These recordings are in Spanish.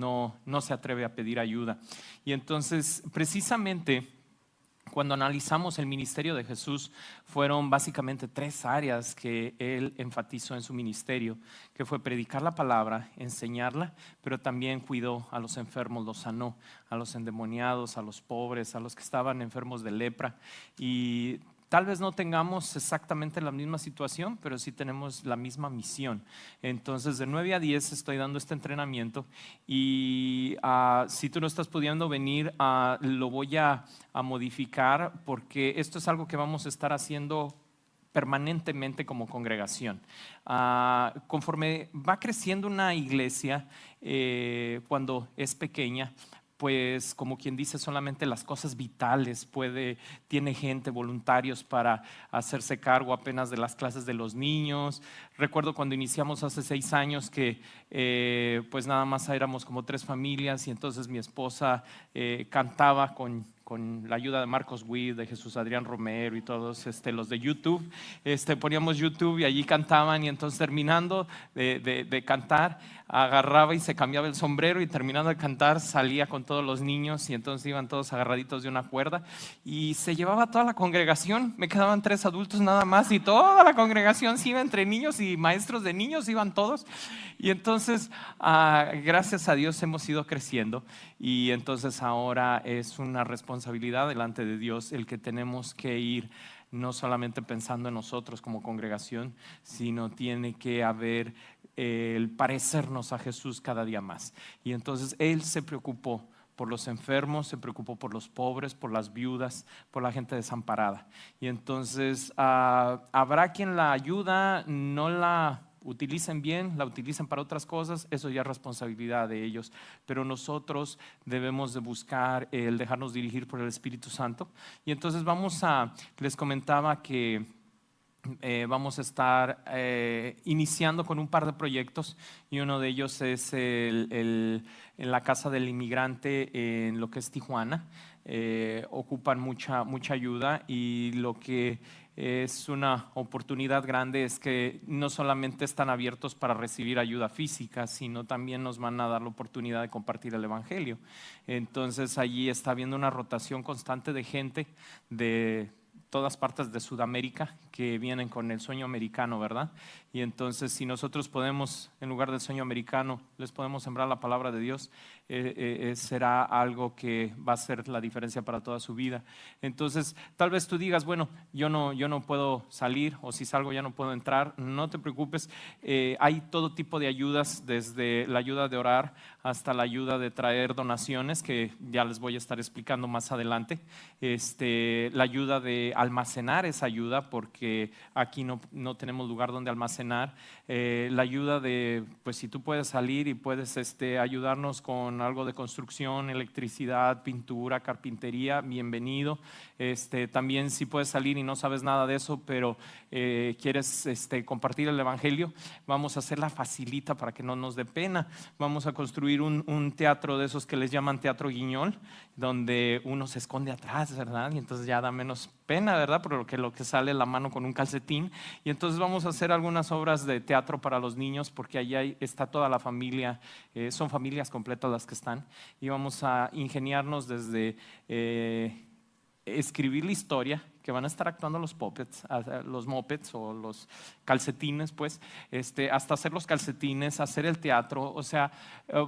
no se atreve a pedir ayuda. Y entonces, precisamente, cuando analizamos el ministerio de Jesús, fueron básicamente 3 áreas que Él enfatizó en su ministerio, que fue predicar la palabra, enseñarla, pero también cuidó a los enfermos, los sanó, a los endemoniados, a los pobres, a los que estaban enfermos de lepra. Y tal vez no tengamos exactamente la misma situación, pero sí tenemos la misma misión. Entonces, de 9 a 10 estoy dando este entrenamiento y si tú no estás pudiendo venir, lo voy a modificar, porque esto es algo que vamos a estar haciendo permanentemente como congregación. Conforme va creciendo una iglesia, cuando es pequeña, pues como quien dice, solamente las cosas vitales tiene gente, voluntarios para hacerse cargo apenas de las clases de los niños. Recuerdo cuando iniciamos hace 6 años que pues nada más éramos como 3 familias, y entonces mi esposa cantaba con la ayuda de Marcos Witt, de Jesús Adrián Romero y todos los de YouTube. Poníamos YouTube y allí cantaban, y entonces terminando de cantar, agarraba y se cambiaba el sombrero, y terminando de cantar salía con todos los niños, y entonces iban todos agarraditos de una cuerda y se llevaba toda la congregación. Me quedaban 3 adultos nada más, y toda la congregación se iba, entre niños y maestros de niños iban todos. Y entonces gracias a Dios hemos ido creciendo, y entonces ahora es una responsabilidad delante de Dios el que tenemos que ir no solamente pensando en nosotros como congregación, sino tiene que haber el parecernos a Jesús cada día más. Y entonces Él se preocupó por los enfermos, se preocupó por los pobres, por las viudas, por la gente desamparada. Y entonces habrá quien la ayuda no la utilicen bien, la utilicen para otras cosas, eso ya es responsabilidad de ellos, pero nosotros debemos de buscar el dejarnos dirigir por el Espíritu Santo. Y entonces les comentaba que vamos a estar iniciando con un par de proyectos, y uno de ellos es en la Casa del Inmigrante en lo que es Tijuana. Ocupan mucha ayuda, y lo que es una oportunidad grande es que no solamente están abiertos para recibir ayuda física, sino también nos van a dar la oportunidad de compartir el Evangelio. Entonces allí está habiendo una rotación constante de gente de todas partes de Sudamérica que vienen con el sueño americano, ¿verdad? Y entonces, si nosotros podemos, en lugar del sueño americano, les podemos sembrar la palabra de Dios, será algo que va a ser la diferencia para toda su vida. Entonces, tal vez tú digas, bueno, yo no puedo salir, o si salgo ya no puedo entrar. No te preocupes, hay todo tipo de ayudas, desde la ayuda de orar hasta la ayuda de traer donaciones, que ya les voy a estar explicando más adelante. La ayuda de almacenar esa ayuda, porque aquí no tenemos lugar donde almacenar. La ayuda de, pues si tú puedes salir y puedes ayudarnos con algo de construcción, electricidad, pintura, carpintería, bienvenido. También si puedes salir y no sabes nada de eso, pero quieres compartir el Evangelio, vamos a hacer la facilita para que no nos dé pena. Vamos a construir un teatro de esos que les llaman teatro guiñol, donde uno se esconde atrás, ¿verdad? Y entonces ya da menos pena, ¿verdad? Pero lo que sale la mano con un calcetín. Y entonces vamos a hacer algunas obras de teatro para los niños, porque allá está toda la familia, son familias completas las que están, y vamos a ingeniarnos desde escribir la historia, que van a estar actuando los mopeds o los calcetines, pues, hasta hacer los calcetines, hacer el teatro. O sea,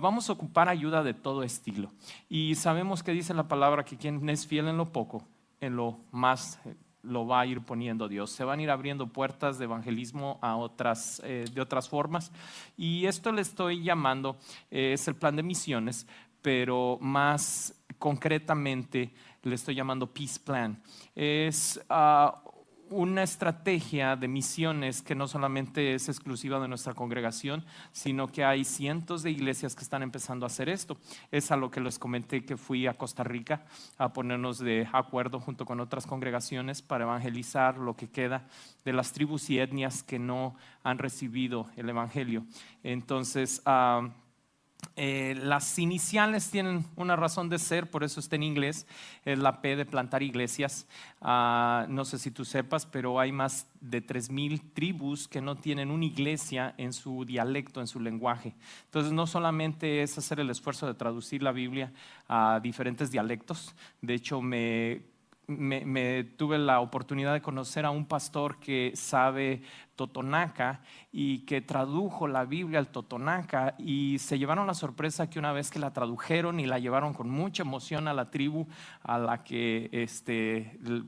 vamos a ocupar ayuda de todo estilo. Y sabemos que dice la palabra que quien es fiel en lo poco, en lo más lo va a ir poniendo Dios. Se van a ir abriendo puertas de evangelismo de otras formas. Y esto le estoy llamando, es el plan de misiones, pero más concretamente le estoy llamando Peace Plan. Es una estrategia de misiones que no solamente es exclusiva de nuestra congregación, sino que hay cientos de iglesias que están empezando a hacer esto. Es a lo que les comenté que fui a Costa Rica a ponernos de acuerdo junto con otras congregaciones para evangelizar lo que queda de las tribus y etnias que no han recibido el Evangelio. Entonces Las iniciales tienen una razón de ser, por eso está en inglés, es la P de plantar iglesias. No sé si tú sepas, pero hay más de 3,000 tribus que no tienen una iglesia en su dialecto, en su lenguaje. Entonces no solamente es hacer el esfuerzo de traducir la Biblia a diferentes dialectos. De hecho, tuve la oportunidad de conocer a un pastor que sabe totonaca y que tradujo la Biblia al totonaca, y se llevaron la sorpresa que una vez que la tradujeron y la llevaron con mucha emoción a la tribu a la que,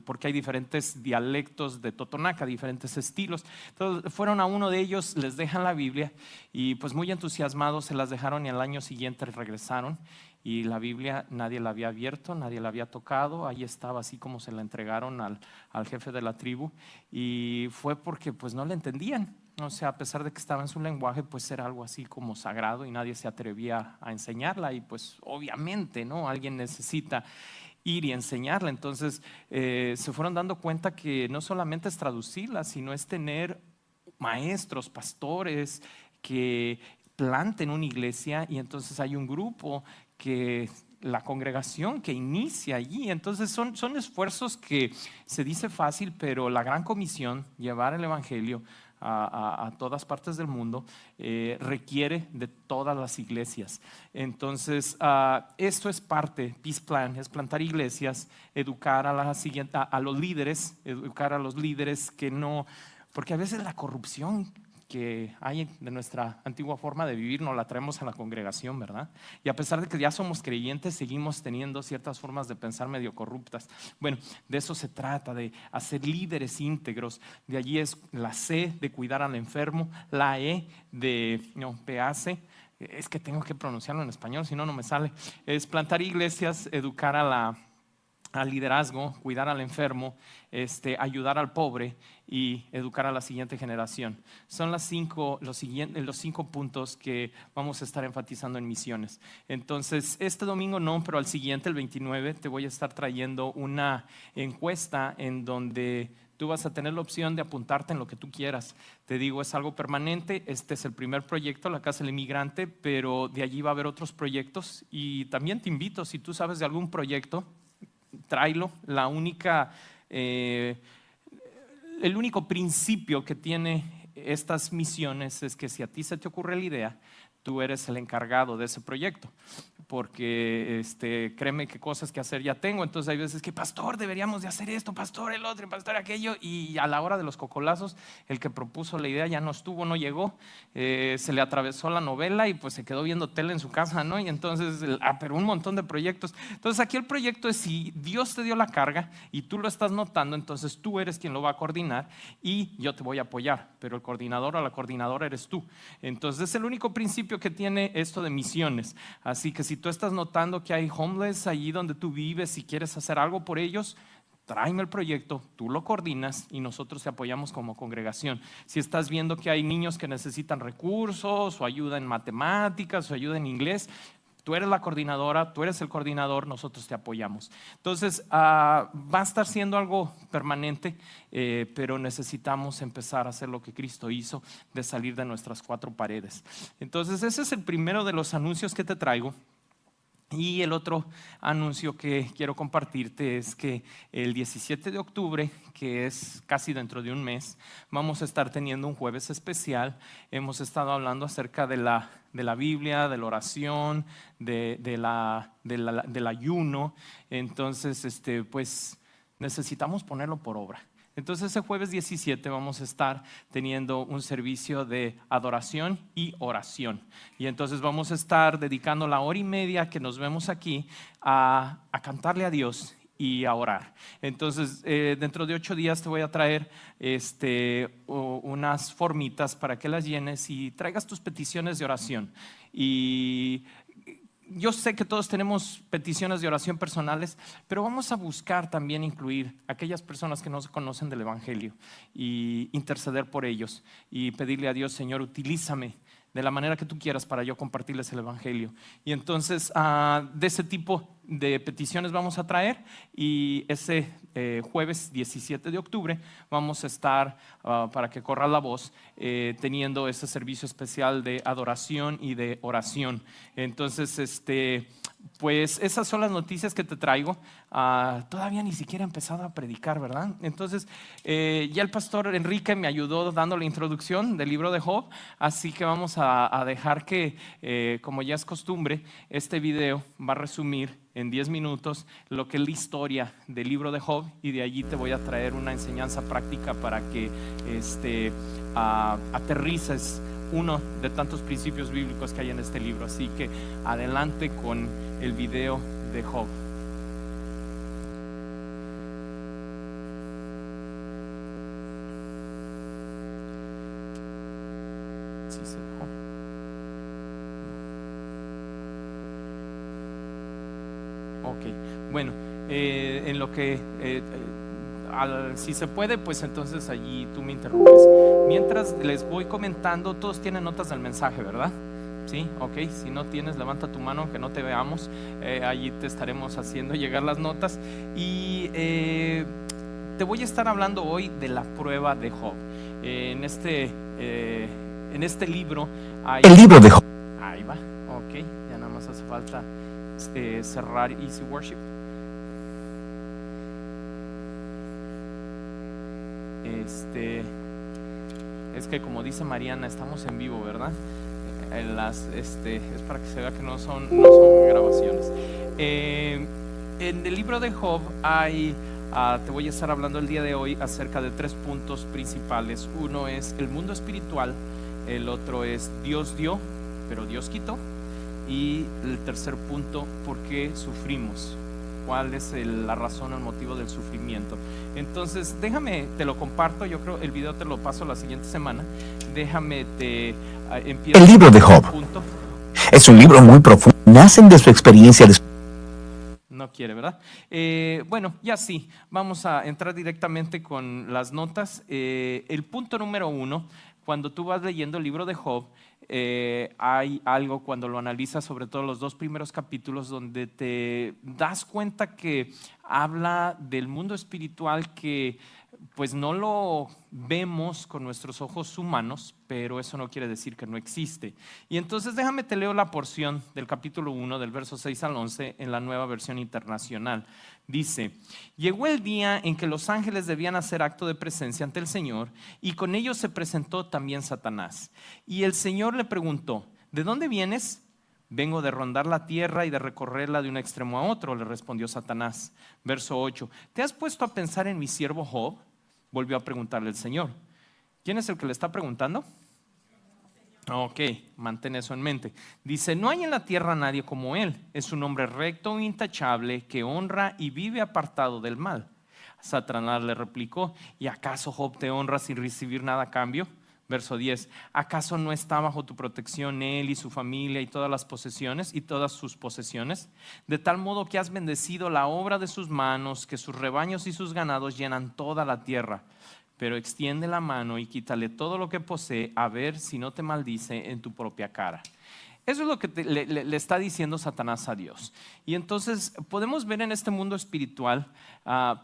porque hay diferentes dialectos de totonaca, diferentes estilos. Entonces fueron a uno de ellos, les dejan la Biblia y pues muy entusiasmados se las dejaron, y al año siguiente regresaron. Y la Biblia nadie la había abierto, nadie la había tocado, ahí estaba así como se la entregaron al jefe de la tribu, y fue porque pues no la entendían. O sea, a pesar de que estaba en su lenguaje, pues era algo así como sagrado y nadie se atrevía a enseñarla, y pues obviamente, ¿no? Alguien necesita ir y enseñarla. Entonces se fueron dando cuenta que no solamente es traducirla, sino es tener maestros, pastores que planten una iglesia, y entonces hay un grupo que la congregación que inicia allí. Entonces son esfuerzos que se dice fácil, pero la gran comisión, llevar el evangelio a todas partes del mundo, requiere de todas las iglesias. Entonces esto es parte, Peace Plan, es plantar iglesias, educar a los líderes, educar a los líderes que no, porque a veces la corrupción que hay de nuestra antigua forma de vivir nos la traemos a la congregación, ¿verdad? Y a pesar de que ya somos creyentes, seguimos teniendo ciertas formas de pensar medio corruptas. Bueno, de eso se trata, de hacer líderes íntegros. De allí es la C de cuidar al enfermo, la E de PAC. Es que tengo que pronunciarlo en español, si no, no me sale. Es plantar iglesias, educar al liderazgo, cuidar al enfermo, ayudar al pobre y educar a la siguiente generación. Son los cinco puntos que vamos a estar enfatizando en misiones. Entonces, este domingo no, pero al siguiente, el 29, te voy a estar trayendo una encuesta en donde tú vas a tener la opción de apuntarte en lo que tú quieras. Te digo, es algo permanente. Este es el primer proyecto, la Casa del Inmigrante, pero de allí va a haber otros proyectos, y también te invito, si tú sabes de algún proyecto, tráelo. El único principio que tiene estas misiones es que si a ti se te ocurre la idea, tú eres el encargado de ese proyecto, porque créeme que cosas que hacer ya tengo. Entonces hay veces que, pastor, deberíamos de hacer esto, pastor el otro, pastor aquello, y a la hora de los cocolazos el que propuso la idea ya no estuvo, no llegó, se le atravesó la novela y pues se quedó viendo tele en su casa, ¿no? Y entonces, pero un montón de proyectos. Entonces aquí el proyecto es, si Dios te dio la carga y tú lo estás notando, entonces tú eres quien lo va a coordinar y yo te voy a apoyar, pero el coordinador o la coordinadora eres tú. Entonces es el único principio que tiene esto de misiones. Así que si tú estás notando que hay homeless allí donde tú vives y quieres hacer algo por ellos, tráeme el proyecto, tú lo coordinas y nosotros te apoyamos como congregación. Si estás viendo que hay niños que necesitan recursos o ayuda en matemáticas o ayuda en inglés, tú eres la coordinadora, tú eres el coordinador, nosotros te apoyamos. Entonces va a estar siendo algo permanente, pero necesitamos empezar a hacer lo que Cristo hizo, de salir de nuestras cuatro paredes. Entonces ese es el primero de los anuncios que te traigo. Y el otro anuncio que quiero compartirte es que el 17 de octubre, que es casi dentro de un mes, vamos a estar teniendo un jueves especial. Hemos estado hablando acerca de la Biblia, de la oración, del ayuno. Entonces, pues necesitamos ponerlo por obra. Entonces ese jueves 17 vamos a estar teniendo un servicio de adoración y oración. Y entonces vamos a estar dedicando la hora y media que nos vemos aquí a cantarle a Dios y a orar. Entonces dentro de 8 días te voy a traer unas formitas para que las llenes y traigas tus peticiones de oración. Y yo sé que todos tenemos peticiones de oración personales, pero vamos a buscar también incluir a aquellas personas que no se conocen del Evangelio y interceder por ellos y pedirle a Dios: Señor, utilízame de la manera que tú quieras para yo compartirles el Evangelio. Y entonces de ese tipo de peticiones vamos a traer, y ese jueves 17 de octubre vamos a estar, para que corra la voz, teniendo ese servicio especial de adoración y de oración. Entonces, pues esas son las noticias que te traigo. Todavía ni siquiera he empezado a predicar, ¿verdad? Entonces, ya el pastor Enrique me ayudó dando la introducción del libro de Job, así que vamos a dejar que, como ya es costumbre, este video va a resumir en 10 minutos lo que es la historia del libro de Job, y de allí te voy a traer una enseñanza práctica para que aterrices uno de tantos principios bíblicos que hay en este libro. Así que adelante con el video de Job. Sí, se dejó. Ok, bueno, en lo que si se puede, pues entonces allí tú me interrumpes. Mientras les voy comentando, todos tienen notas del mensaje, ¿verdad? Sí, ok. Si no tienes, levanta tu mano, que no te veamos. Allí te estaremos haciendo llegar las notas. Y te voy a estar hablando hoy de la prueba de Job. En este libro hay... El libro de Job. Ahí va, ok. Ya nada más hace falta cerrar Easy Worship. Es que, como dice Mariana, estamos en vivo, ¿verdad? Es para que se vea que no son grabaciones. En el libro de Job te voy a estar hablando el día de hoy acerca de 3 puntos principales. Uno es el mundo espiritual, el otro es Dios dio, pero Dios quitó, y el tercer punto, ¿por qué sufrimos? ¿Cuál es la razón o el motivo del sufrimiento? Entonces, déjame, te lo comparto. Yo creo el video te lo paso la siguiente semana. Déjame, empiezo. El libro de Job es un libro muy profundo. Nacen de su experiencia. No quiere, ¿verdad? Bueno, ya sí. Vamos a entrar directamente con las notas. El punto número 1, cuando tú vas leyendo el libro de Job, hay algo cuando lo analizas, sobre todo los 2 primeros capítulos, donde te das cuenta que habla del mundo espiritual que pues no lo vemos con nuestros ojos humanos, pero eso no quiere decir que no existe. Y entonces déjame te leo la porción del capítulo 1, del verso 6 al 11, en la Nueva Versión Internacional. Dice: llegó el día en que los ángeles debían hacer acto de presencia ante el Señor, y con ellos se presentó también Satanás. Y el Señor le preguntó: ¿de dónde vienes? Vengo de rondar la tierra y de recorrerla de un extremo a otro, le respondió Satanás. Verso 8: ¿te has puesto a pensar en mi siervo Job? Volvió a preguntarle el Señor. ¿Quién es el que le está preguntando? Ok, mantén eso en mente. Dice: no hay en la tierra nadie como él. Es un hombre recto e intachable que honra y vive apartado del mal. Satanás le replicó: ¿y acaso Job te honra sin recibir nada a cambio? Verso 10: ¿acaso no está bajo tu protección él y su familia y todas las posesiones y todas sus posesiones? De tal modo que has bendecido la obra de sus manos, que sus rebaños y sus ganados llenan toda la tierra. Pero extiende la mano y quítale todo lo que posee, a ver si no te maldice en tu propia cara. Eso es lo que le está diciendo Satanás a Dios. Y entonces podemos ver en este mundo espiritual,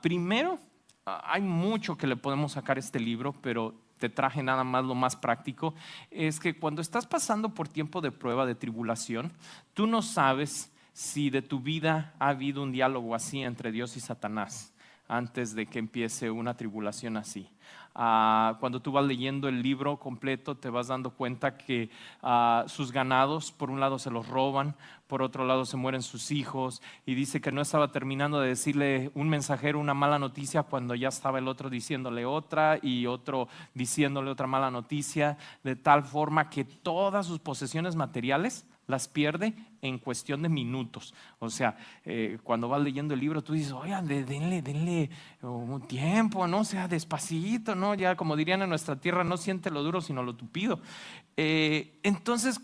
primero, hay mucho que le podemos sacar a este libro, pero te traje nada más lo más práctico. Es que cuando estás pasando por tiempo de prueba, de tribulación, tú no sabes si de tu vida ha habido un diálogo así entre Dios y Satanás antes de que empiece una tribulación así. Cuando tú vas leyendo el libro completo, te vas dando cuenta que sus ganados, por un lado se los roban, por otro lado se mueren sus hijos, y dice que no estaba terminando de decirle un mensajero una mala noticia cuando ya estaba el otro diciéndole otra, y otro diciéndole otra mala noticia, de tal forma que todas sus posesiones materiales las pierde en cuestión de minutos. O sea, cuando vas leyendo el libro, tú dices: oigan, denle un tiempo, ¿no? O sea, despacito, ¿no? Ya, como dirían en nuestra tierra, no siente lo duro sino lo tupido. Entonces,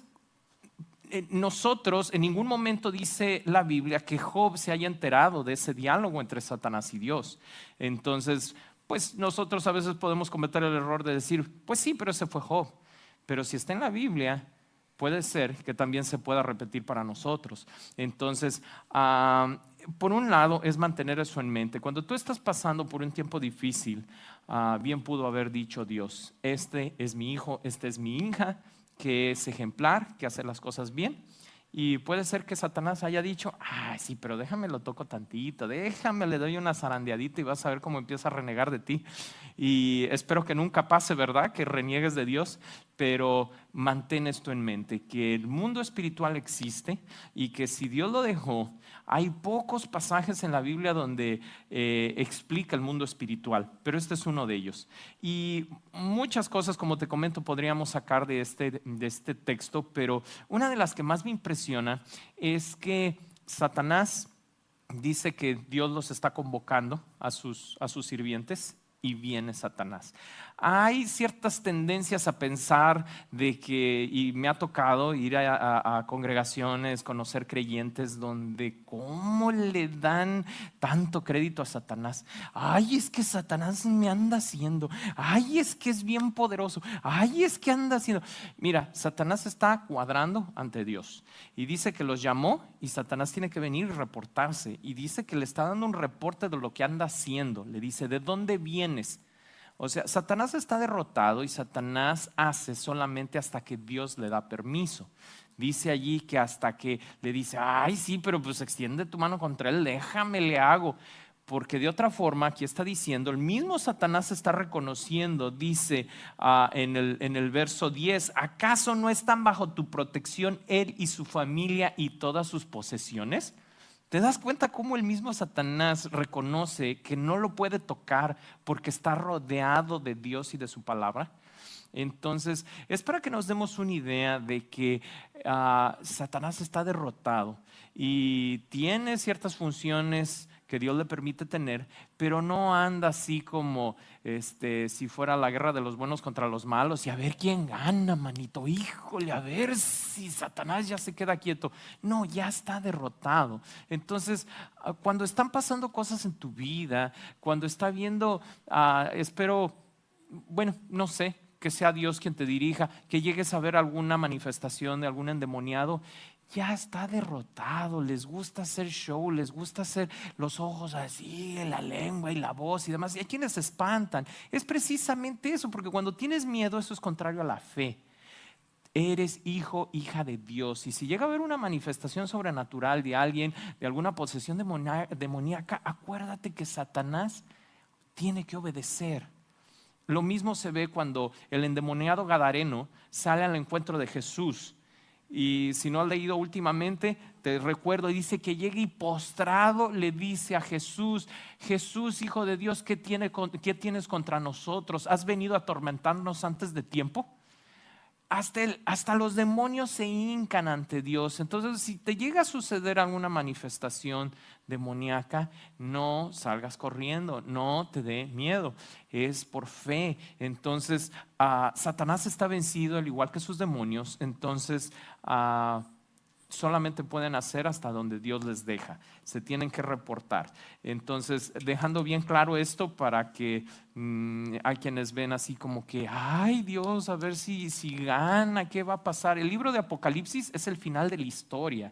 nosotros, en ningún momento dice la Biblia que Job se haya enterado de ese diálogo entre Satanás y Dios. Entonces, pues nosotros a veces podemos cometer el error de decir: pues sí, pero ese fue Job. Pero si está en la Biblia, puede ser que también se pueda repetir para nosotros. Entonces, por un lado es mantener eso en mente. Cuando tú estás pasando por un tiempo difícil, bien pudo haber dicho Dios: este es mi hijo, esta es mi hija, que es ejemplar, que hace las cosas bien. Y puede ser que Satanás haya dicho: sí, pero déjame lo toco tantito, déjame le doy una zarandeadita y vas a ver cómo empieza a renegar de ti. Y espero que nunca pase, ¿verdad?, que reniegues de Dios, pero mantén esto en mente, que el mundo espiritual existe y que si Dios lo dejó, hay pocos pasajes en la Biblia donde explica el mundo espiritual, pero este es uno de ellos. Y muchas cosas, como te comento, podríamos sacar de este texto, pero una de las que más me impresiona es que Satanás dice que Dios los está convocando a sus sirvientes, y viene Satanás. Hay ciertas tendencias a pensar de que, y me ha tocado ir a congregaciones, conocer creyentes donde cómo le dan tanto crédito a Satanás. Es que Satanás me anda haciendo, es que es bien poderoso, es que anda haciendo. Mira, Satanás está cuadrando ante Dios y dice que los llamó, y Satanás tiene que venir y reportarse, y dice que le está dando un reporte de lo que anda haciendo. Le dice: ¿de dónde vienes? O sea, Satanás está derrotado, y Satanás hace solamente hasta que Dios le da permiso. Dice allí que hasta que le dice: sí, pero pues extiende tu mano contra él, déjame le hago. Porque de otra forma, aquí está diciendo, el mismo Satanás está reconociendo, dice en el verso 10: ¿acaso no están bajo tu protección él y su familia y todas sus posesiones? ¿Te das cuenta cómo el mismo Satanás reconoce que no lo puede tocar porque está rodeado de Dios y de su palabra? Entonces, es para que nos demos una idea de que Satanás está derrotado y tiene ciertas funciones que Dios le permite tener, pero no anda así como si fuera la guerra de los buenos contra los malos y a ver quién gana, manito, híjole, a ver si Satanás ya se queda quieto. No, ya está derrotado. Entonces, cuando están pasando cosas en tu vida, cuando está viendo, espero, bueno, no sé, que sea Dios quien te dirija, que llegues a ver alguna manifestación de algún endemoniado, ya está derrotado. Les gusta hacer show, les gusta hacer los ojos así, la lengua y la voz y demás, y hay quienes se espantan. Es precisamente eso, porque cuando tienes miedo, eso es contrario a la fe. Eres hijo, hija de Dios, y si llega a haber una manifestación sobrenatural de alguien, de alguna posesión demoníaca, acuérdate que Satanás tiene que obedecer. Lo mismo se ve cuando el endemoniado gadareno sale al encuentro de Jesús. Y si no has leído últimamente, te recuerdo, dice que llega y postrado le dice a Jesús: Jesús, Hijo de Dios, ¿qué tienes contra nosotros? ¿Has venido a atormentarnos antes de tiempo? Hasta los demonios se hincan ante Dios. Entonces, si te llega a suceder alguna manifestación demoníaca, no salgas corriendo, no te dé miedo, es por fe. Entonces, Satanás está vencido al igual que sus demonios. Entonces, solamente pueden hacer hasta donde Dios les deja, se tienen que reportar. Entonces, dejando bien claro esto para que hay quienes ven así como que, ay Dios, a ver si gana, ¿qué va a pasar? El libro de Apocalipsis es el final de la historia,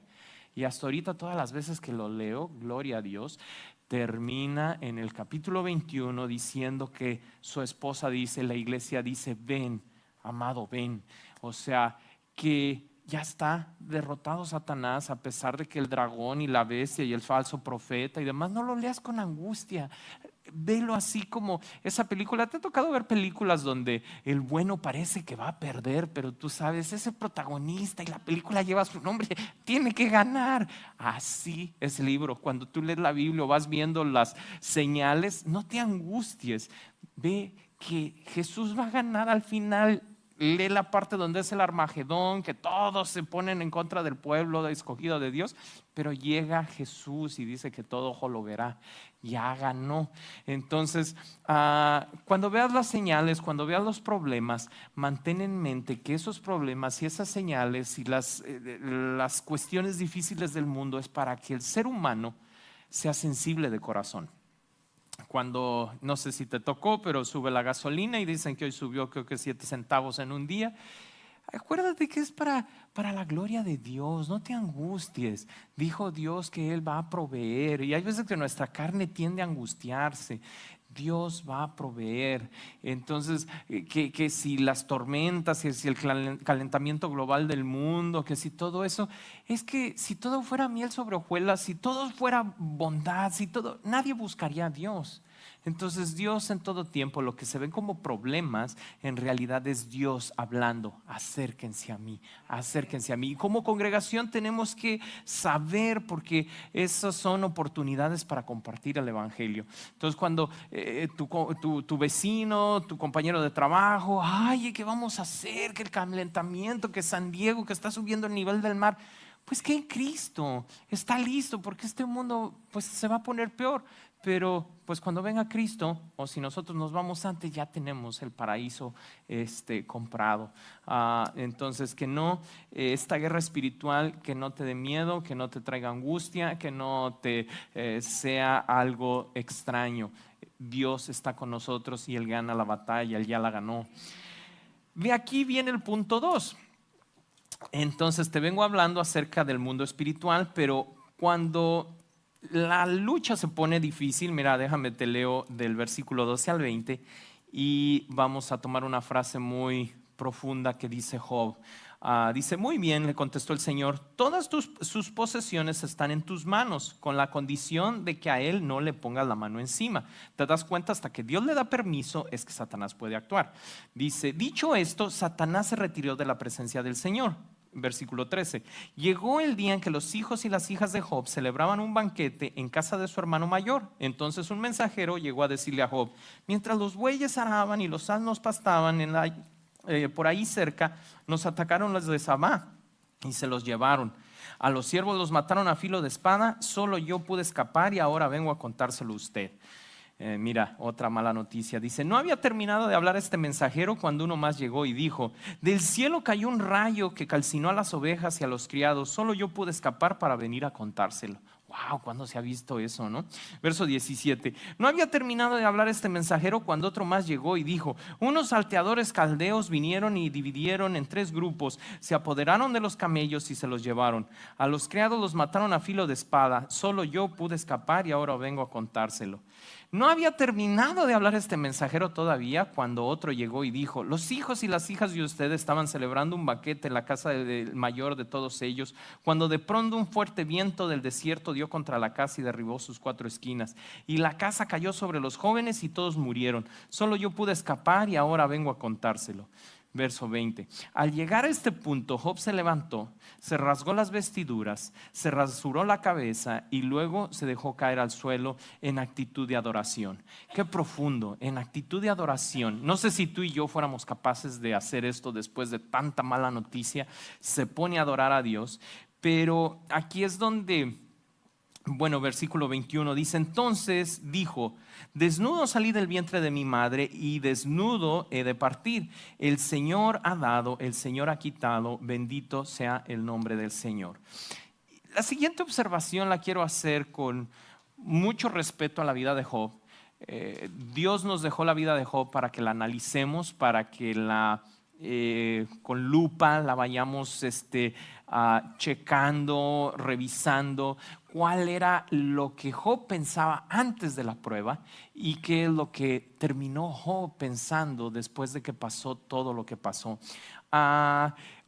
y hasta ahorita todas las veces que lo leo, gloria a Dios, termina en el capítulo 21 diciendo que su esposa dice, la iglesia dice: ven, amado, ven. O sea, que ya está derrotado Satanás, a pesar de que el dragón y la bestia y el falso profeta y demás. No lo leas con angustia, velo así como esa película. ¿Te ha tocado ver películas donde el bueno parece que va a perder, pero tú sabes, ese protagonista y la película lleva su nombre, tiene que ganar? Así es el libro. Cuando tú lees la Biblia o vas viendo las señales, no te angusties, ve que Jesús va a ganar al final. Lee la parte donde es el Armagedón, que todos se ponen en contra del pueblo escogido de Dios, pero llega Jesús y dice que todo ojo lo verá, ya ganó. Entonces, cuando veas las señales, cuando veas los problemas, mantén en mente que esos problemas y esas señales y las cuestiones difíciles del mundo es para que el ser humano sea sensible de corazón. Cuando, no sé si te tocó, pero sube la gasolina y dicen que hoy subió creo que 7 centavos en un día. acuérdate que es para la gloria de Dios, no te angusties. Dijo Dios que Él va a proveer y hay veces que nuestra carne tiende a angustiarse. Dios va a proveer. Entonces, que si las tormentas, que si el calentamiento global del mundo, que si todo eso, es que si todo fuera miel sobre hojuelas, si todo fuera bondad, si todo, nadie buscaría a Dios. Entonces Dios en todo tiempo, lo que se ven como problemas, en realidad es Dios hablando, acérquense a mí, acérquense a mí. Y como congregación tenemos que saber, porque esas son oportunidades para compartir el Evangelio. Entonces cuando tu vecino, tu compañero de trabajo, ay, ¿qué vamos a hacer? Que el calentamiento, que San Diego, que está subiendo el nivel del mar. Pues que en Cristo está listo, porque este mundo pues se va a poner peor. Pero pues cuando venga Cristo, o si nosotros nos vamos antes, ya tenemos el paraíso comprado. Entonces que no, esta guerra espiritual, que no te dé miedo, que no te traiga angustia, que no te sea algo extraño. Dios está con nosotros y Él gana la batalla, Él ya la ganó. De aquí viene el punto 2. Entonces te vengo hablando acerca del mundo espiritual, pero cuando la lucha se pone difícil, mira, déjame te leo del versículo 12 al 20 y vamos a tomar una frase muy profunda que dice Job. Dice, muy bien, le contestó el Señor, todas sus posesiones están en tus manos, con la condición de que a él no le pongas la mano encima. Te das cuenta, hasta que Dios le da permiso es que Satanás puede actuar. Dice, dicho esto, Satanás se retiró de la presencia del Señor. Versículo 13. Llegó el día en que los hijos y las hijas de Job celebraban un banquete en casa de su hermano mayor. Entonces un mensajero llegó a decirle a Job, mientras los bueyes araban y los asnos pastaban por ahí cerca, nos atacaron los de Sabá y se los llevaron. A los siervos los mataron a filo de espada, solo yo pude escapar y ahora vengo a contárselo a usted. Mira, otra mala noticia. Dice, no había terminado de hablar este mensajero cuando uno más llegó y dijo, del cielo cayó un rayo que calcinó a las ovejas y a los criados, solo yo pude escapar para venir a contárselo. Wow, ¿cuándo se ha visto eso, no? Verso 17. No había terminado de hablar este mensajero cuando otro más llegó y dijo, unos salteadores caldeos vinieron y dividieron en 3 grupos, se apoderaron de los camellos y se los llevaron. A los criados los mataron a filo de espada, solo yo pude escapar y ahora vengo a contárselo. No había terminado de hablar este mensajero todavía cuando otro llegó y dijo, los hijos y las hijas de ustedes estaban celebrando un banquete en la casa del mayor de todos ellos, cuando de pronto un fuerte viento del desierto dio contra la casa y derribó sus 4 esquinas, y la casa cayó sobre los jóvenes y todos murieron. Solo yo pude escapar y ahora vengo a contárselo. Verso 20. Al llegar a este punto, Job se levantó, se rasgó las vestiduras, se rasuró la cabeza y luego se dejó caer al suelo en actitud de adoración. Qué profundo, en actitud de adoración. No sé si tú y yo fuéramos capaces de hacer esto después de tanta mala noticia. Se pone a adorar a Dios, pero aquí es donde... Bueno, versículo 21 dice, entonces dijo, desnudo salí del vientre de mi madre y desnudo he de partir. El Señor ha dado, el Señor ha quitado, bendito sea el nombre del Señor. La siguiente observación la quiero hacer con mucho respeto a la vida de Job. Dios nos dejó la vida de Job para que la analicemos, para que con lupa la vayamos checando, revisando cuál era lo que Job pensaba antes de la prueba y qué es lo que terminó Job pensando después de que pasó todo lo que pasó.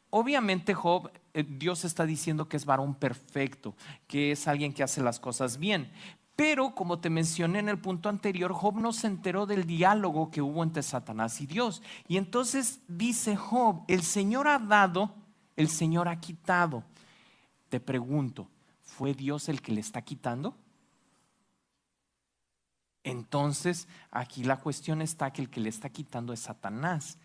Obviamente Job, Dios está diciendo que es varón perfecto, que es alguien que hace las cosas bien. Pero como te mencioné en el punto anterior, Job no se enteró del diálogo que hubo entre Satanás y Dios. Y entonces dice Job, el Señor ha dado, el Señor ha quitado. Te pregunto, ¿fue Dios el que le está quitando? Entonces aquí la cuestión está que el que le está quitando es Satanás.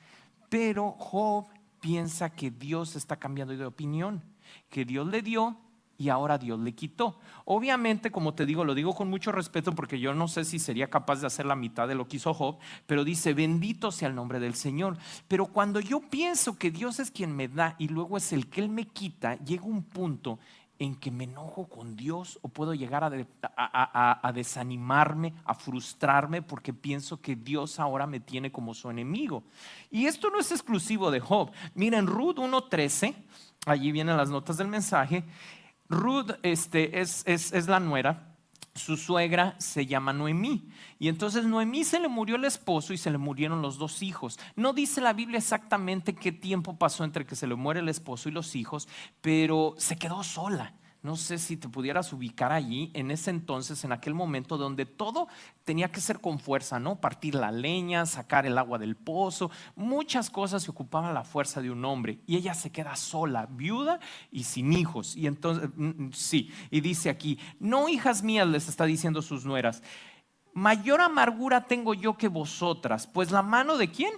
Pero Job piensa que Dios está cambiando de opinión, que Dios le dio y ahora Dios le quitó. Obviamente, como te digo, lo digo con mucho respeto porque yo no sé si sería capaz de hacer la mitad de lo que hizo Job, pero dice, bendito sea el nombre del Señor. Pero cuando yo pienso que Dios es quien me da y luego es el que Él me quita, llega un punto en que me enojo con Dios o puedo llegar a desanimarme, a frustrarme porque pienso que Dios ahora me tiene como su enemigo. Y esto no es exclusivo de Job. Miren, Ruth 1:13, allí vienen las notas del mensaje. Ruth es la nuera. Su suegra se llama Noemí. Y entonces Noemí se le murió el esposo y se le murieron los 2 hijos. No dice la Biblia exactamente qué tiempo pasó entre que se le muere el esposo y los hijos, pero se quedó sola. No sé si te pudieras ubicar allí en ese entonces, en aquel momento donde todo tenía que ser con fuerza, ¿no? Partir la leña, sacar el agua del pozo, muchas cosas se ocupaban la fuerza de un hombre. Y ella se queda sola, viuda y sin hijos. Y entonces, sí, y dice aquí, no, hijas mías, les está diciendo sus nueras, mayor amargura tengo yo que vosotras, pues la mano de ¿quién?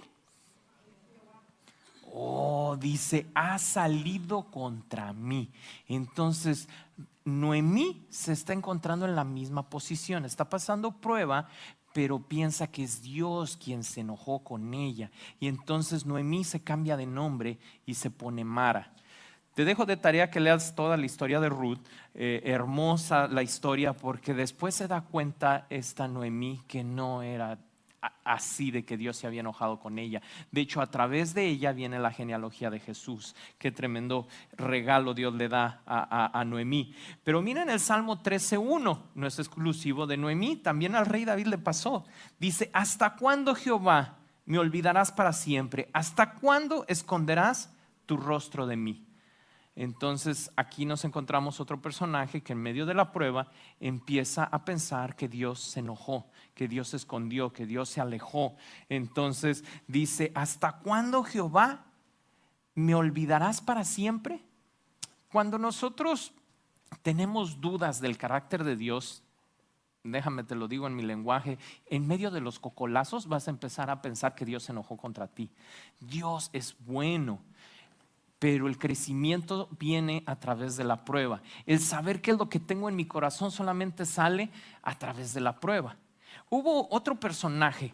Oh, dice, ha salido contra mí. Entonces, Noemí se está encontrando en la misma posición, está pasando prueba, pero piensa que es Dios quien se enojó con ella. Y entonces Noemí se cambia de nombre y se pone Mara. Te dejo de tarea que leas toda la historia de Ruth, hermosa la historia, porque después se da cuenta esta Noemí que no era así, de que Dios se había enojado con ella. De hecho, a través de ella viene la genealogía de Jesús. Qué tremendo regalo Dios le da a Noemí. Pero miren el Salmo 13:1, no es exclusivo de Noemí, también al rey David le pasó. Dice, ¿hasta cuándo, Jehová, me olvidarás para siempre? ¿Hasta cuándo esconderás tu rostro de mí? Entonces aquí nos encontramos otro personaje que en medio de la prueba empieza a pensar que Dios se enojó, que Dios se escondió, que Dios se alejó. Entonces dice, ¿hasta cuándo, Jehová, me olvidarás para siempre? Cuando nosotros tenemos dudas del carácter de Dios, déjame te lo digo en mi lenguaje, en medio de los cocolazos vas a empezar a pensar que Dios se enojó contra ti. Dios es bueno, pero el crecimiento viene a través de la prueba. El saber qué es lo que tengo en mi corazón solamente sale a través de la prueba. Hubo otro personaje.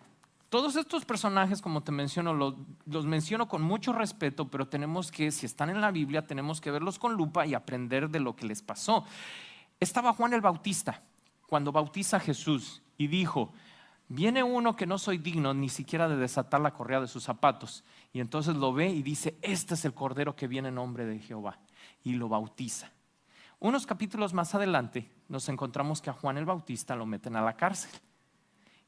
Todos estos personajes, como te menciono, los menciono con mucho respeto, pero tenemos que, si están en la Biblia, tenemos que verlos con lupa y aprender de lo que les pasó. Estaba Juan el Bautista, cuando bautiza a Jesús y dijo, viene uno que no soy digno ni siquiera de desatar la correa de sus zapatos. Y entonces lo ve y dice, este es el Cordero que viene en nombre de Jehová. Y lo bautiza. Unos capítulos más adelante nos encontramos que a Juan el Bautista lo meten a la cárcel.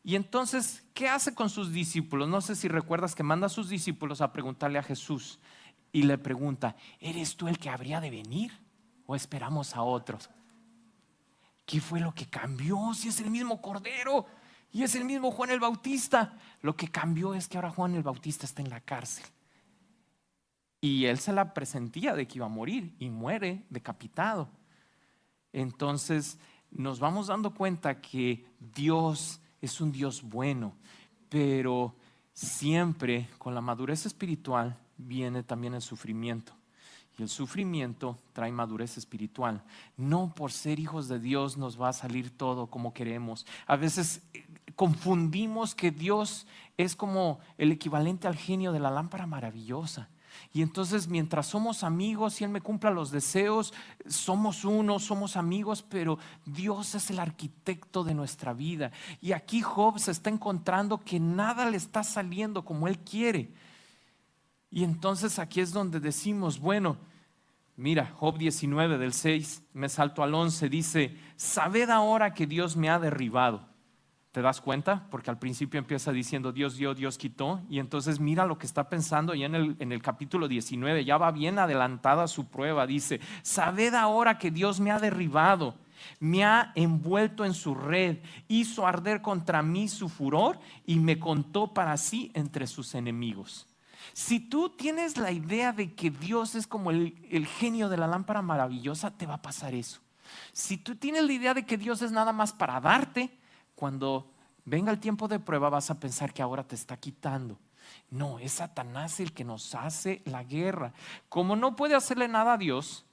Y entonces, ¿qué hace con sus discípulos? No sé si recuerdas que manda a sus discípulos a preguntarle a Jesús. Y le pregunta, ¿eres tú el que habría de venir? ¿O esperamos a otros? ¿Qué fue lo que cambió? Si es el mismo Cordero y es el mismo Juan el Bautista. Lo que cambió es que ahora Juan el Bautista está en la cárcel. Y él se la presentía de que iba a morir y muere decapitado. Entonces nos vamos dando cuenta que Dios es un Dios bueno, pero siempre con la madurez espiritual viene también el sufrimiento. Y el sufrimiento trae madurez espiritual. No por ser hijos de Dios nos va a salir todo como queremos. A veces confundimos que Dios es como el equivalente al genio de la lámpara maravillosa. Y entonces mientras somos amigos y Él me cumpla los deseos, somos uno, somos amigos, pero Dios es el arquitecto de nuestra vida. Y aquí Job se está encontrando que nada le está saliendo como Él quiere. Y entonces aquí es donde decimos, bueno, mira, Job 19 del 6, me salto al 11, dice, sabed ahora que Dios me ha derribado. ¿Te das cuenta? Porque al principio empieza diciendo Dios dio, Dios quitó. Y entonces mira lo que está pensando ya en el capítulo 19, ya va bien adelantada su prueba. Dice, sabed ahora que Dios me ha derribado, me ha envuelto en su red, hizo arder contra mí su furor y me contó para sí entre sus enemigos. Si tú tienes la idea de que Dios es como el genio de la lámpara maravillosa, te va a pasar eso. Si tú tienes la idea de que Dios es nada más para darte, cuando venga el tiempo de prueba vas a pensar que ahora te está quitando. No, es Satanás el que nos hace la guerra. Como no puede hacerle nada a Dios,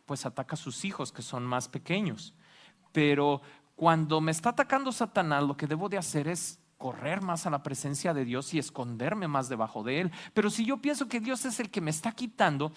pues ataca a sus hijos que son más pequeños. Pero cuando me está atacando Satanás, lo que debo de hacer es correr más a la presencia de Dios y esconderme más debajo de Él. Pero si yo pienso que Dios es el que me está quitando,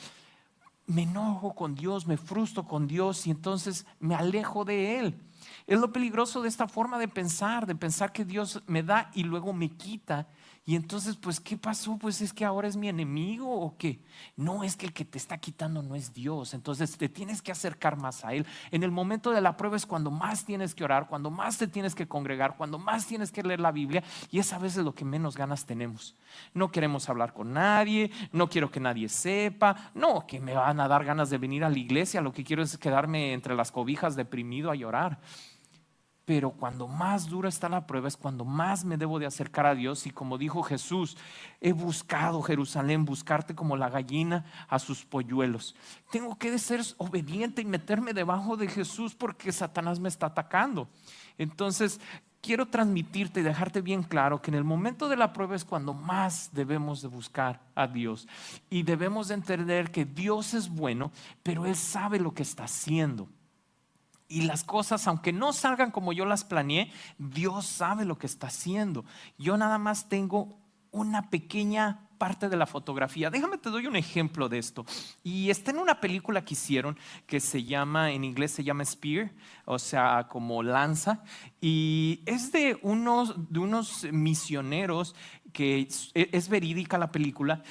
me enojo con Dios, me frustro con Dios y entonces me alejo de Él. Es lo peligroso de esta forma de pensar que Dios me da y luego me quita. Y entonces, pues, ¿qué pasó? Pues es que ahora es mi enemigo o qué. No, es que el que te está quitando no es Dios. Entonces te tienes que acercar más a Él. En el momento de la prueba es cuando más tienes que orar, cuando más te tienes que congregar, cuando más tienes que leer la Biblia. Y es a veces lo que menos ganas tenemos. No queremos hablar con nadie, no quiero que nadie sepa, no, que me van a dar ganas de venir a la iglesia. Lo que quiero es quedarme entre las cobijas deprimido a llorar. Pero cuando más dura está la prueba es cuando más me debo de acercar a Dios. Y como dijo Jesús, he buscado Jerusalén, buscarte como la gallina a sus polluelos. Tengo que ser obediente y meterme debajo de Jesús porque Satanás me está atacando. Entonces quiero transmitirte y dejarte bien claro que en el momento de la prueba es cuando más debemos de buscar a Dios. Y debemos de entender que Dios es bueno, pero Él sabe lo que está haciendo. Y las cosas, aunque no salgan como yo las planeé, Dios sabe lo que está haciendo. Yo nada más tengo una pequeña parte de la fotografía. Déjame te doy un ejemplo de esto. Y está en una película que hicieron que se llama, en inglés se llama Spear, o sea, como lanza. Y es de unos misioneros, que es verídica la película.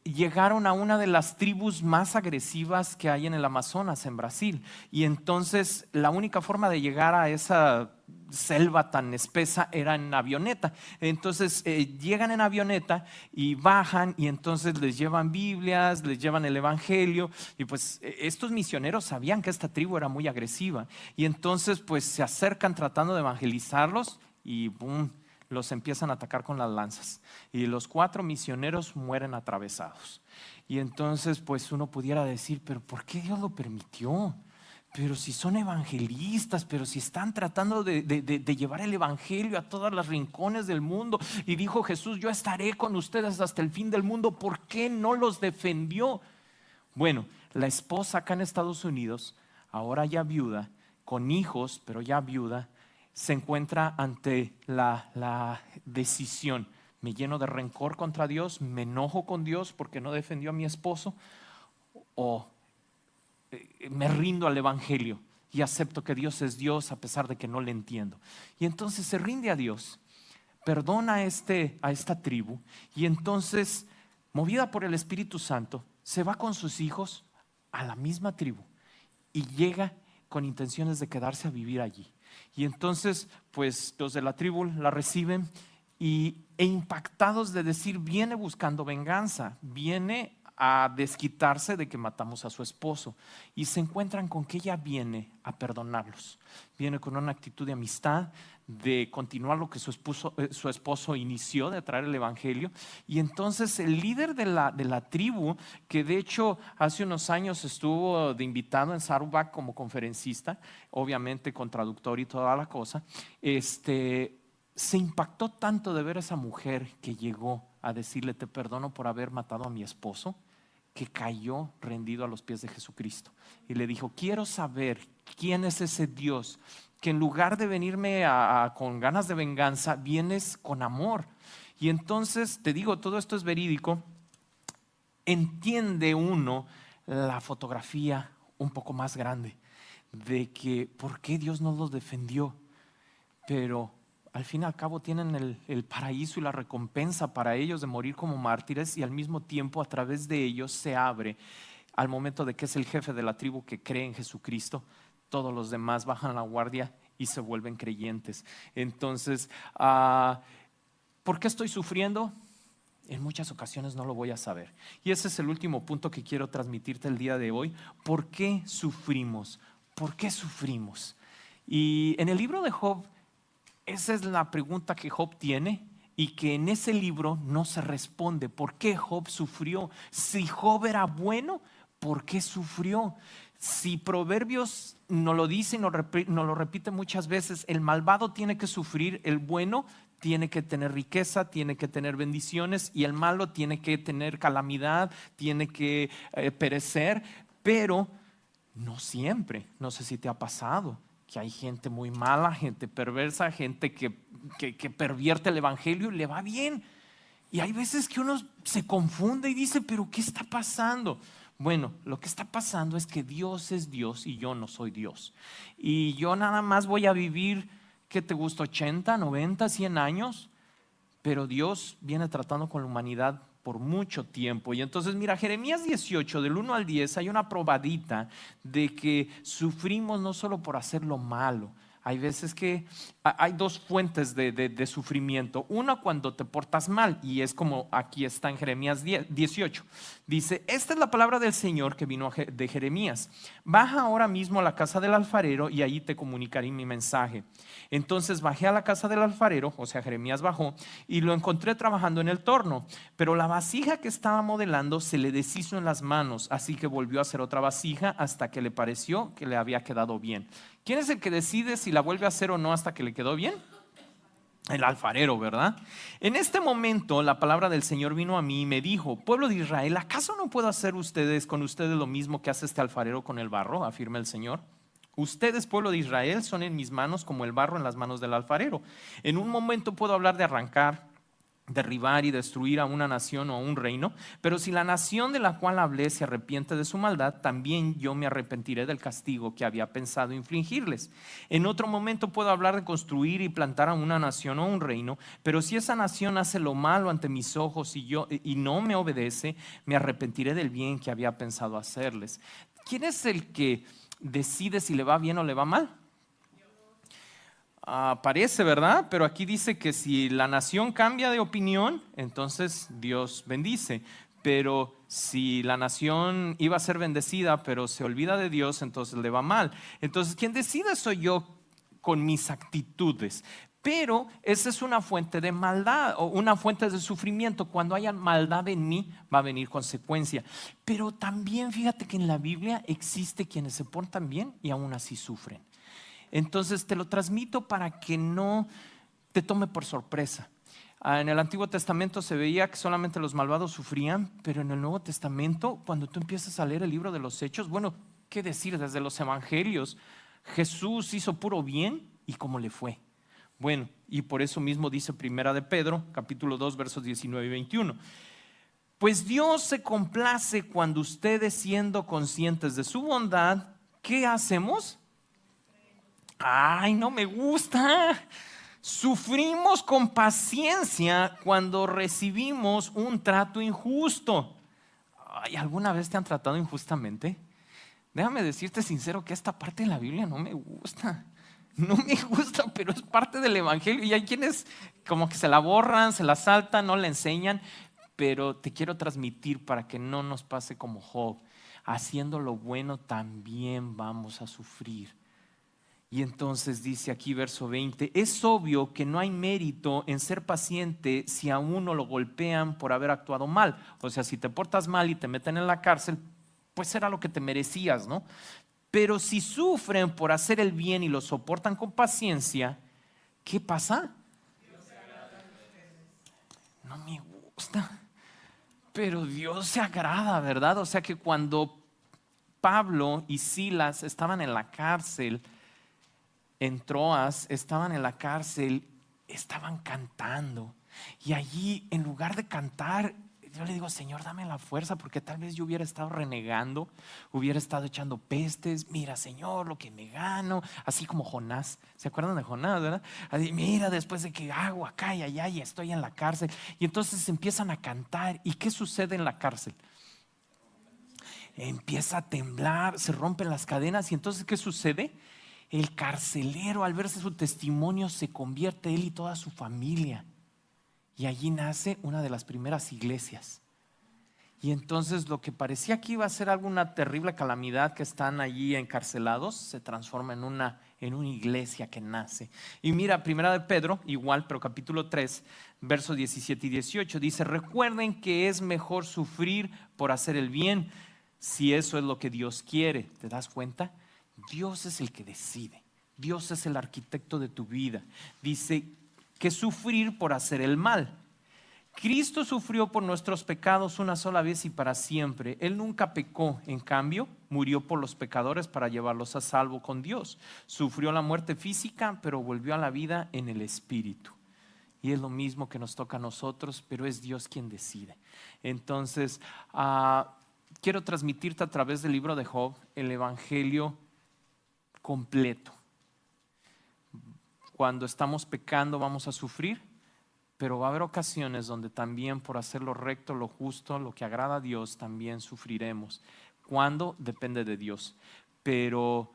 Llegaron a una de las tribus más agresivas que hay en el Amazonas, en Brasil. Y entonces la única forma de llegar a esa selva tan espesa era en avioneta. Entonces llegan en avioneta y bajan y entonces les llevan Biblias, les llevan el Evangelio. Y pues estos misioneros sabían que esta tribu era muy agresiva. Y entonces pues se acercan tratando de evangelizarlos y ¡boom!, los empiezan a atacar con las lanzas y los 4 misioneros mueren atravesados. Y entonces pues uno pudiera decir, pero ¿por qué Dios lo permitió? Pero si son evangelistas, pero si están tratando de llevar el evangelio a todos los rincones del mundo. Y dijo Jesús, yo estaré con ustedes hasta el fin del mundo. ¿Por qué no los defendió? Bueno, la esposa acá en Estados Unidos, ahora ya viuda, con hijos, pero ya viuda, se encuentra ante la decisión: me lleno de rencor contra Dios, me enojo con Dios porque no defendió a mi esposo, o me rindo al evangelio y acepto que Dios es Dios a pesar de que no le entiendo. Y entonces se rinde a Dios, perdona a esta tribu, y entonces, movida por el Espíritu Santo, se va con sus hijos a la misma tribu y llega con intenciones de quedarse a vivir allí. Y entonces pues los de la tribu la reciben e impactados de decir, viene buscando venganza, viene a desquitarse de que matamos a su esposo. Y se encuentran con que ella viene a perdonarlos, viene con una actitud de amistad, de continuar lo que su esposo inició, de traer el evangelio. Y entonces el líder de la tribu, que de hecho hace unos años estuvo de invitado en Saddleback como conferencista, obviamente con traductor y toda la cosa, se impactó tanto de ver a esa mujer que llegó a decirle, te perdono por haber matado a mi esposo, que cayó rendido a los pies de Jesucristo y le dijo, quiero saber quién es ese Dios que en lugar de venirme con ganas de venganza, vienes con amor. Y entonces te digo, todo esto es verídico. Entiende uno la fotografía un poco más grande de que por qué Dios no los defendió, pero al fin y al cabo tienen el paraíso y la recompensa para ellos de morir como mártires, y al mismo tiempo a través de ellos se abre, al momento de que es el jefe de la tribu que cree en Jesucristo, todos los demás bajan la guardia y se vuelven creyentes. Entonces, ¿por qué estoy sufriendo? En muchas ocasiones no lo voy a saber. Y ese es el último punto que quiero transmitirte el día de hoy. ¿Por qué sufrimos? ¿Por qué sufrimos? Y en el libro de Job, esa es la pregunta que Job tiene y que en ese libro no se responde. ¿Por qué Job sufrió? Si Job era bueno, ¿por qué sufrió? Si Proverbios nos lo dice y nos lo repite muchas veces, el malvado tiene que sufrir, el bueno tiene que tener riqueza, tiene que tener bendiciones, y el malo tiene que tener calamidad, tiene que perecer. Pero no siempre. No sé si te ha pasado que hay gente muy mala, gente perversa, gente que pervierte el evangelio y le va bien. Y hay veces que uno se confunde y dice, pero ¿qué está pasando? Bueno, lo que está pasando es que Dios es Dios y yo no soy Dios. Y yo nada más voy a vivir, ¿qué te gusta? 80, 90, 100 años. Pero Dios viene tratando con la humanidad por mucho tiempo. Y entonces, mira, Jeremías 18, del 1 al 10, hay una probadita de que sufrimos no solo por hacer lo malo. Hay veces que hay dos fuentes de sufrimiento. Una cuando te portas mal, y es como aquí está en Jeremías 18. Dice, esta es la palabra del Señor que vino de Jeremías. Baja ahora mismo a la casa del alfarero y allí te comunicaré mi mensaje. Entonces bajé a la casa del alfarero, o sea, Jeremías bajó, y lo encontré trabajando en el torno. Pero la vasija que estaba modelando se le deshizo en las manos, así que volvió a hacer otra vasija hasta que le pareció que le había quedado bien. ¿Quién es el que decide si la vuelve a hacer o no hasta que le quedó bien? El alfarero, ¿verdad? En este momento la palabra del Señor vino a mí y me dijo, pueblo de Israel, ¿acaso no puedo hacer con ustedes lo mismo que hace este alfarero con el barro? Afirma el Señor. Ustedes, pueblo de Israel, son en mis manos como el barro en las manos del alfarero. En un momento puedo hablar de arrancar, derribar y destruir a una nación o a un reino, pero si la nación de la cual hablé se arrepiente de su maldad, también yo me arrepentiré del castigo que había pensado infligirles. En otro momento puedo hablar de construir y plantar a una nación o un reino, pero si esa nación hace lo malo ante mis ojos y no me obedece, me arrepentiré del bien que había pensado hacerles. ¿Quién es el que decide si le va bien o le va mal? Parece, ¿verdad? Pero aquí dice que si la nación cambia de opinión, entonces Dios bendice. Pero si la nación iba a ser bendecida, pero se olvida de Dios, entonces le va mal. Entonces, quien decide soy yo con mis actitudes. Pero esa es una fuente de maldad o una fuente de sufrimiento. Cuando haya maldad en mí, va a venir consecuencia. Pero también fíjate que en la Biblia existe quienes se portan bien y aún así sufren. Entonces te lo transmito para que no te tome por sorpresa. En el Antiguo Testamento se veía que solamente los malvados sufrían, pero en el Nuevo Testamento, cuando tú empiezas a leer el libro de los Hechos, bueno, ¿qué decir? Desde los Evangelios, Jesús hizo puro bien y cómo le fue. Bueno, y por eso mismo dice Primera de Pedro, capítulo 2, versos 19 y 21. Pues Dios se complace cuando ustedes, siendo conscientes de su bondad, ¿qué hacemos? Ay, no me gusta. Sufrimos con paciencia cuando recibimos un trato injusto. Ay, ¿alguna vez te han tratado injustamente? Déjame decirte sincero que esta parte de la Biblia no me gusta. No me gusta, pero es parte del Evangelio. Y hay quienes como que se la borran, se la saltan, no la enseñan. Pero te quiero transmitir para que no nos pase como Job. Haciendo lo bueno también vamos a sufrir. Y entonces dice aquí verso 20, es obvio que no hay mérito en ser paciente si a uno lo golpean por haber actuado mal. O sea, si te portas mal y te meten en la cárcel, pues era lo que te merecías, ¿no? Pero si sufren por hacer el bien y lo soportan con paciencia, ¿qué pasa? No me gusta, pero Dios se agrada, ¿verdad? O sea que cuando Pablo y Silas estaban en la cárcel, en Troas, estaban en la cárcel, estaban cantando. Y allí, en lugar de cantar, yo le digo, Señor, dame la fuerza, porque tal vez yo hubiera estado renegando, hubiera estado echando pestes. Mira, Señor, lo que me gano, así como Jonás. ¿Se acuerdan de Jonás, verdad? Así, mira, después de que hago acá y allá y estoy en la cárcel. Y entonces empiezan a cantar. ¿Y qué sucede en la cárcel? Empieza a temblar, se rompen las cadenas. ¿Y entonces qué sucede? El carcelero, al verse su testimonio, se convierte él y toda su familia. Y allí nace una de las primeras iglesias. Y entonces lo que parecía que iba a ser alguna terrible calamidad, que están allí encarcelados, se transforma en una iglesia que nace. Y mira, Primera de Pedro, igual, pero capítulo 3, versos 17 y 18, dice, recuerden que es mejor sufrir por hacer el bien, si eso es lo que Dios quiere. ¿Te das cuenta? Dios es el que decide. Dios es el arquitecto de tu vida. Dice que sufrir por hacer el mal. Cristo sufrió por nuestros pecados una sola vez y para siempre. Él nunca pecó, en cambio, murió por los pecadores para llevarlos a salvo con Dios. Sufrió la muerte física, pero volvió a la vida en el espíritu. Y es lo mismo que nos toca a nosotros, pero es Dios quien decide. Entonces, quiero transmitirte a través del libro de Job el evangelio completo. Cuando estamos pecando vamos a sufrir, pero va a haber ocasiones donde también por hacer lo recto, lo justo, lo que agrada a Dios, también sufriremos. ¿Cuándo? Depende de Dios. Pero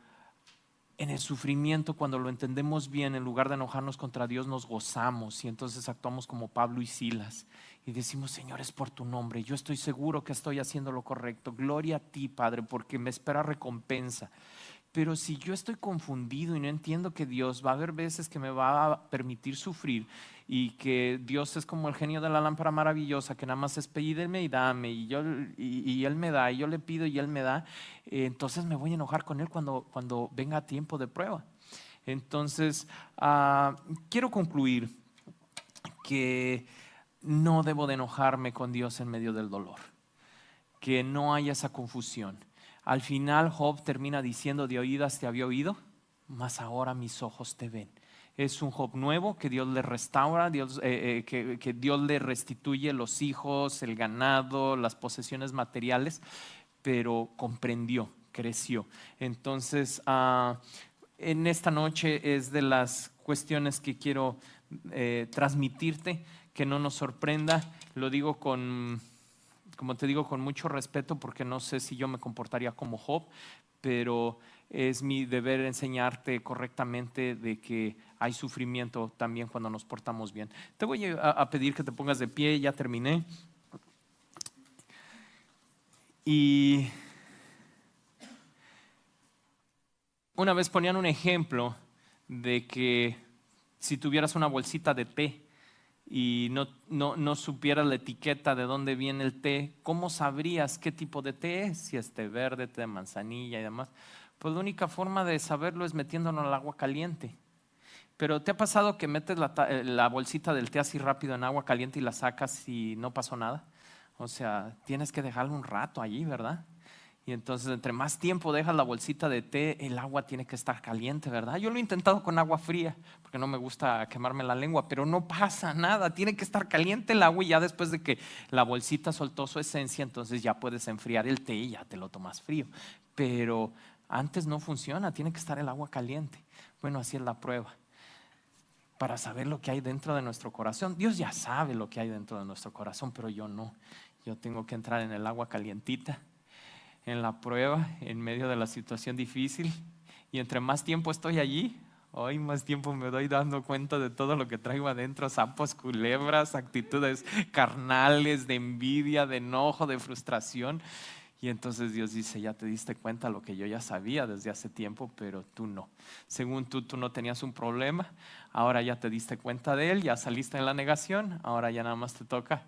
en el sufrimiento, cuando lo entendemos bien, en lugar de enojarnos contra Dios, nos gozamos y entonces actuamos como Pablo y Silas y decimos: Señor, es por tu nombre, yo estoy seguro que estoy haciendo lo correcto. Gloria a ti, Padre, porque me espera recompensa. Pero si yo estoy confundido y no entiendo que Dios, va a haber veces que me va a permitir sufrir y que Dios es como el genio de la lámpara maravillosa, que nada más es pídeme y dame, y Él me da, y yo le pido y Él me da, entonces me voy a enojar con Él cuando venga tiempo de prueba. Entonces, quiero concluir que no debo de enojarme con Dios en medio del dolor, que no haya esa confusión. Al final Job termina diciendo: de oídas te había oído, mas ahora mis ojos te ven. Es un Job nuevo que Dios le restaura, que Dios le restituye los hijos, el ganado, las posesiones materiales, pero comprendió, creció. Entonces, en esta noche es de las cuestiones que quiero transmitirte, que no nos sorprenda. Lo digo como te digo, con mucho respeto, porque no sé si yo me comportaría como Job, pero es mi deber enseñarte correctamente de que hay sufrimiento también cuando nos portamos bien. Te voy a pedir que te pongas de pie, ya terminé. Y una vez ponían un ejemplo de que si tuvieras una bolsita de té y no supieras la etiqueta de dónde viene el té, ¿cómo sabrías qué tipo de té es? Si es té verde, té de manzanilla y demás. Pues la única forma de saberlo es metiéndolo al agua caliente. Pero ¿te ha pasado que metes la bolsita del té así rápido en agua caliente y la sacas y no pasó nada? O sea, tienes que dejarlo un rato allí, ¿verdad? Y entonces, entre más tiempo dejas la bolsita de té, el agua tiene que estar caliente, ¿verdad? Yo lo he intentado con agua fría, porque no me gusta quemarme la lengua, pero no pasa nada, tiene que estar caliente el agua, y ya después de que la bolsita soltó su esencia, entonces ya puedes enfriar el té y ya te lo tomas frío. Pero antes no funciona, tiene que estar el agua caliente. Bueno, así es la prueba. Para saber lo que hay dentro de nuestro corazón. Dios ya sabe lo que hay dentro de nuestro corazón, pero yo no. Yo tengo que entrar en el agua calientita, en la prueba, en medio de la situación difícil, y entre más tiempo estoy allí, hoy más tiempo me doy dando cuenta de todo lo que traigo adentro: sapos, culebras, actitudes carnales, de envidia, de enojo, de frustración. Y entonces Dios dice: ya te diste cuenta lo que yo ya sabía desde hace tiempo, pero tú no. Según tú no tenías un problema, ahora ya te diste cuenta de él, ya saliste en la negación, ahora ya nada más te toca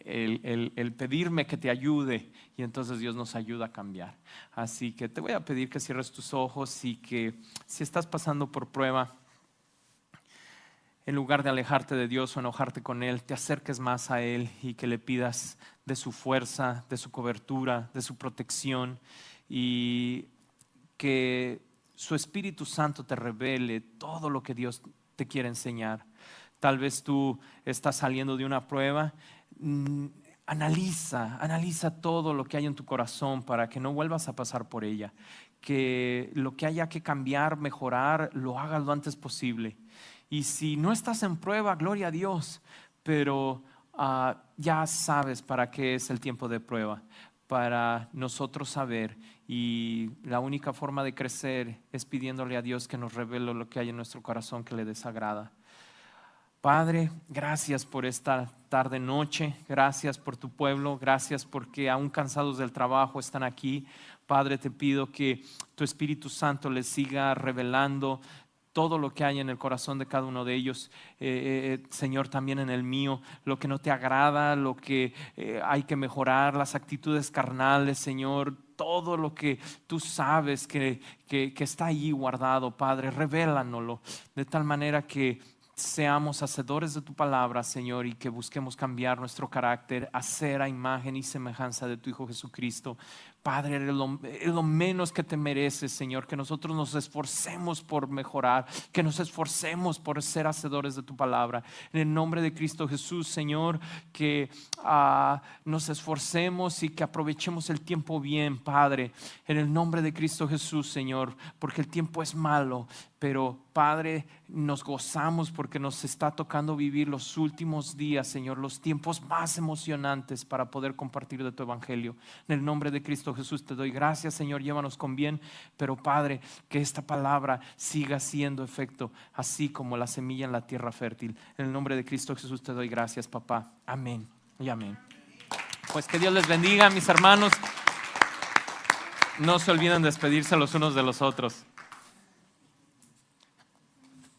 el pedirme que te ayude, y entonces Dios nos ayuda a cambiar. Así que te voy a pedir que cierres tus ojos y que, si estás pasando por prueba, en lugar de alejarte de Dios o enojarte con Él, te acerques más a Él y que le pidas de su fuerza, de su cobertura, de su protección, y que su Espíritu Santo te revele todo lo que Dios te quiere enseñar. Tal vez tú estás saliendo de una prueba. Analiza todo lo que hay en tu corazón para que no vuelvas a pasar por ella. Que lo que haya que cambiar, mejorar, lo hagas lo antes posible. Y si no estás en prueba, gloria a Dios, pero ya sabes para qué es el tiempo de prueba, para nosotros saber, y la única forma de crecer es pidiéndole a Dios que nos revele lo que hay en nuestro corazón que le desagrada. Padre, gracias por esta tarde noche, gracias por tu pueblo, gracias porque aún cansados del trabajo están aquí. Padre, te pido que tu Espíritu Santo les siga revelando todo lo que hay en el corazón de cada uno de ellos, Señor, también en el mío, lo que no te agrada, lo que hay que mejorar, las actitudes carnales, Señor, todo lo que tú sabes que está allí guardado, Padre, revélanoslo de tal manera que seamos hacedores de tu palabra, Señor, y que busquemos cambiar nuestro carácter, hacer a imagen y semejanza de tu Hijo Jesucristo, Padre, eres lo menos que te mereces, Señor, que nosotros nos esforcemos por mejorar, que nos esforcemos por ser hacedores de tu palabra. En el nombre de Cristo Jesús, Señor, que nos esforcemos y que aprovechemos el tiempo bien, Padre, en el nombre de Cristo Jesús, Señor, porque el tiempo es malo, pero Padre, nos gozamos porque nos está tocando vivir los últimos días, Señor, los tiempos más emocionantes para poder compartir de tu evangelio. En el nombre de Cristo Jesús te doy gracias, Señor, llévanos con bien, pero Padre, que esta palabra siga haciendo efecto, así como la semilla en la tierra fértil. En el nombre de Cristo Jesús te doy gracias, papá. Amén y amén. Pues que Dios les bendiga, mis hermanos. No se olviden de despedirse los unos de los otros.